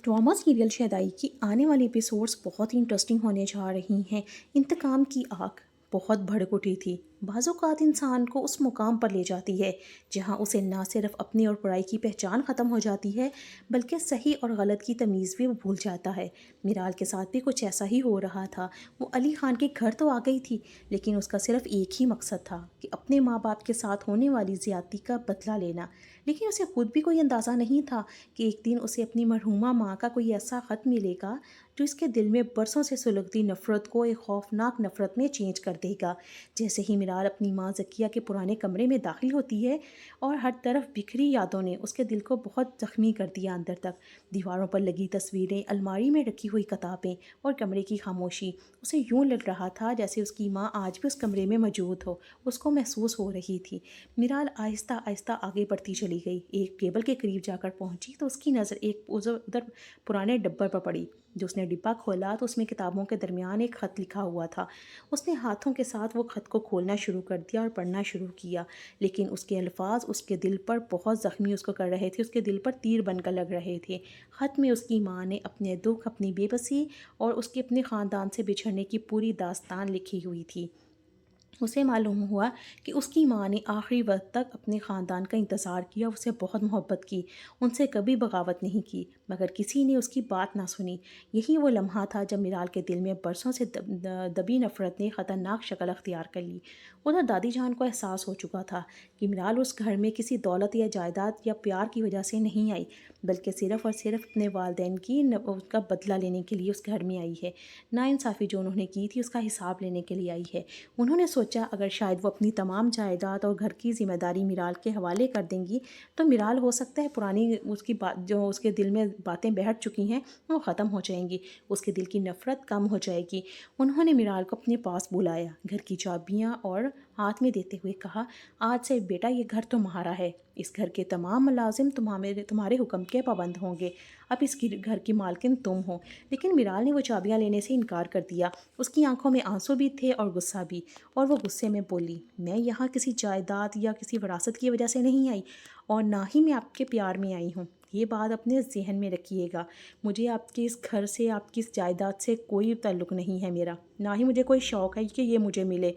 Drama serial शहदाई की आने वाली एपिसोड्स बहुत ही इंटरेस्टिंग होने जा रही हैं। इंतकाम की आग बहुत भड़क उठी थी। बाज़-औक़ात इंसान को उस मुकाम पर ले जाती है जहां उसे ना सिर्फ अपनी और बुराई की पहचान ख़त्म हो जाती है, बल्कि सही और गलत की तमीज़ भी वो भूल जाता है। मिराल के साथ भी कुछ ऐसा ही हो रहा था। वो अली ख़ान के घर तो आ गई थी, लेकिन उसका सिर्फ एक ही मकसद था कि अपने माँ बाप के साथ होने वाली ज़्यादती का बदला लेना। लेकिन उसे खुद भी कोई अंदाज़ा नहीं था कि एक दिन उसे अपनी मरहूमा माँ का कोई ऐसा ख़त मिलेगा जो इसके दिल में बरसों से सुलगती नफ़रत को एक खौफनाक नफ़रत में चेंज कर देगा। जैसे ही मिराल अपनी माँ ज़किया के पुराने कमरे में दाखिल होती है और हर तरफ बिखरी यादों ने उसके दिल को बहुत ज़ख्मी कर दिया अंदर तक। दीवारों पर लगी तस्वीरें, अलमारी में रखी हुई किताबें और कमरे की खामोशी, उसे यूं लग रहा था जैसे उसकी माँ आज भी उस कमरे में मौजूद हो। उसको महसूस हो रही थी। मिराल आहिस्ता आहिस्ता आगे बढ़ती चली गई। एक टेबल के करीब जाकर पहुंची तो उसकी नज़र एक उधर पुराने डब्बे पर पड़ी। जो उसने डिब्बा खोला तो उसमें किताबों के दरमियान एक ख़त लिखा हुआ था। उसने हाथों के साथ वो ख़त को खोलना शुरू कर दिया और पढ़ना शुरू किया, लेकिन उसके अल्फाज उसके दिल पर बहुत ज़ख्मी उसको कर रहे थे, उसके दिल पर तीर बनकर लग रहे थे। ख़त में उसकी माँ ने अपने दुख, अपनी बेबसी और उसके अपने ख़ानदान से बिछड़ने की पूरी दास्तान लिखी हुई थी। उसे मालूम हुआ कि उसकी माँ ने आखिरी वक्त तक अपने ख़ानदान का इंतज़ार किया, उससे बहुत मोहब्बत की, उनसे कभी बगावत नहीं की, मगर किसी ने उसकी बात ना सुनी। यही वो लम्हा था जब मिराल के दिल में बरसों से दबी नफ़रत ने ख़तरनाक शक्ल अख्तियार कर ली। उधर दादी जान को एहसास हो चुका था कि मिराल उस घर में किसी दौलत या जायदाद या प्यार की वजह से नहीं आई, बल्कि सिर्फ़ और सिर्फ अपने वालिदैन की उसका बदला लेने के लिए उस घर में आई है। नाइंसाफ़ी जो उन्होंने की थी उसका हिसाब लेने के लिए आई है। उन्होंने सोचा अगर शायद वो अपनी तमाम जायदाद और घर की ज़िम्मेदारी मिराल के हवाले कर देंगी तो मिराल हो सकता है पुरानी उसकी बात जो उसके दिल में बातें बैठ चुकी हैं वो ख़त्म हो जाएंगी, उसके दिल की नफ़रत कम हो जाएगी। उन्होंने मिराल को अपने पास बुलाया, घर की चाबियाँ और हाथ में देते हुए कहा, आज से बेटा ये घर तुम्हारा है, इस घर के तमाम मुलाजिम तुम्हारे हुक्म के पाबंद होंगे, अब इस घर की मालकिन तुम हो। लेकिन मिराल ने वो चाबियाँ लेने से इनकार कर दिया। उसकी आंखों में आंसू भी थे और गुस्सा भी, और वो गुस्से में बोली, मैं यहाँ किसी जायदाद या किसी विरासत की वजह से नहीं आई और ना ही मैं आपके प्यार में आई हूँ। ये बात अपने जहन में रखिएगा। मुझे आपके इस घर से, आपकी इस जायदाद से कोई ताल्लुक़ नहीं है मेरा, ना ही मुझे कोई शौक़ है कि ये मुझे मिले।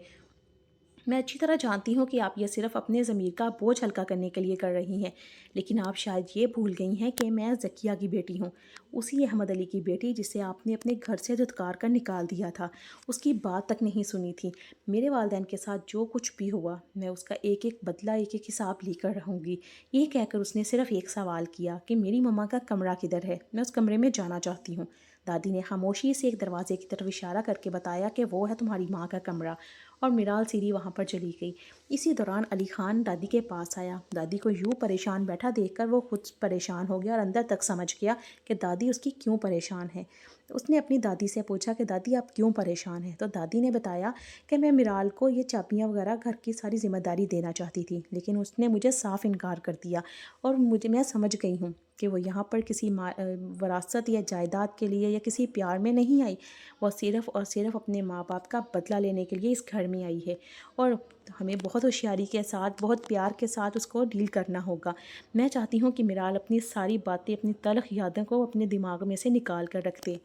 मैं अच्छी तरह जानती हूँ कि आप ये सिर्फ़ अपने ज़मीर का बोझ हल्का करने के लिए कर रही हैं, लेकिन आप शायद ये भूल गई हैं कि मैं ज़किया की बेटी हूँ, उसी अहमद अली की बेटी जिसे आपने अपने घर से धुतकार कर निकाल दिया था। उसकी बात तक नहीं सुनी थी। मेरे वालिदैन के साथ जो कुछ भी हुआ, मैं उसका एक-एक बदला, एक-एक हिसाब लेकर रहूँगी। ये कहकर उसने सिर्फ़ एक सवाल किया कि मेरी मम्मा का कमरा किधर है? मैं उस कमरे में जाना चाहती हूँ। दादी ने खामोशी से एक दरवाज़े की तरफ इशारा करके बताया कि वो है तुम्हारी माँ का कमरा, और मिराल सीधी वहाँ पर चली गई। इसी दौरान अली ख़ान दादी के पास आया। दादी को यूँ परेशान बैठा देखकर वो खुद परेशान हो गया और अंदर तक समझ गया कि दादी उसकी क्यों परेशान है। तो उसने अपनी दादी से पूछा कि दादी आप क्यों परेशान हैं? तो दादी ने बताया कि मैं मिराल को ये चाबियाँ वगैरह घर की सारी ज़िम्मेदारी देना चाहती थी, लेकिन उसने मुझे साफ़ इनकार कर दिया, और मैं समझ गई हूँ कि वो यहाँ पर किसी वरासत या जायदाद के लिए या किसी प्यार में नहीं आई। वो सिर्फ़ और सिर्फ अपने माँ बाप का बदला लेने के लिए इस घर में आई है, और हमें बहुत होशियारी के साथ, बहुत प्यार के साथ उसको डील करना होगा। मैं चाहती हूँ कि मिराल अपनी सारी बातें, अपनी तल्ख़ यादों को अपने दिमाग में से निकाल कर रख दे।